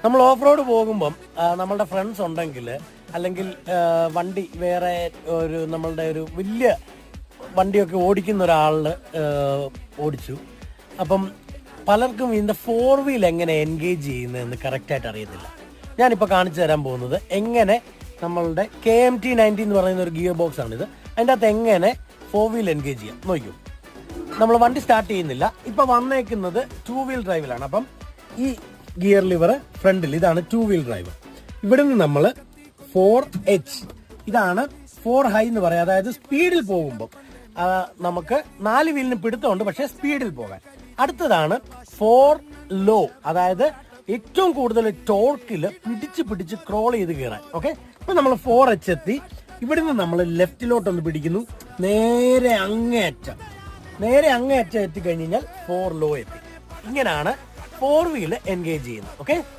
നമ്മൾ off road പോകുമ്പം നമ്മളുടെ ഫ്രണ്ട്സ് ഉണ്ടെങ്കിൽ അല്ലെങ്കിൽ വണ്ടി വേറെ നമ്മളുടെ ഒരു വലിയ വണ്ടിയൊക്കെ ഓടിക്കുന്ന ഒരാളിന് ഓടിച്ചു. അപ്പം പലർക്കും ഇതിൻ്റെ 4 വീൽ എങ്ങനെ എൻഗേജ് ചെയ്യുന്നതെന്ന് കറക്റ്റായിട്ട് അറിയത്തില്ല. ഞാനിപ്പോൾ കാണിച്ചു തരാൻ പോകുന്നത് എങ്ങനെ നമ്മളുടെ KMT90 എന്ന് പറയുന്ന ഒരു ഗിയർ ബോക്സ് ആണിത്. അതിൻ്റെ അകത്ത് എങ്ങനെ 4 വീൽ എൻഗേജ് ചെയ്യാം നോക്കൂ. നമ്മൾ വണ്ടി സ്റ്റാർട്ട് ചെയ്യുന്നില്ല. ഇപ്പം വന്നേക്കുന്നത് 2 വീൽ ഡ്രൈവിലാണ്. അപ്പം ഈ ഗിയർ ലിവർ ഫ്രണ്ടിൽ, ഇതാണ് 2 വീൽ ഡ്രൈവ്. ഇവിടെ നിന്ന് നമ്മൾ 4H, ഇതാണ് 4 ഹൈ എന്ന് പറയാം. അതായത് സ്പീഡിൽ പോകുമ്പോൾ നമുക്ക് 4 വീലിന് പിടുത്തമുണ്ട്, പക്ഷേ സ്പീഡിൽ പോകാൻ. അടുത്തതാണ് 4 ലോ, അതായത് ഏറ്റവും കൂടുതൽ ടോർക്കിൽ പിടിച്ച് ക്രോൾ ചെയ്ത് കയറാൻ. ഓക്കെ, ഇപ്പൊ നമ്മൾ 4H എത്തി. ഇവിടുന്ന് നമ്മൾ ലെഫ്റ്റിലോട്ടൊന്ന് പിടിക്കുന്നു, നേരെ അങ്ങേയറ്റം എത്തിക്കഴിഞ്ഞ് കഴിഞ്ഞാൽ 4 ലോ എത്തി. ഇങ്ങനെയാണ് 4 വീല് എൻഗേജ് ചെയ്യുന്നത്. ഓക്കെ.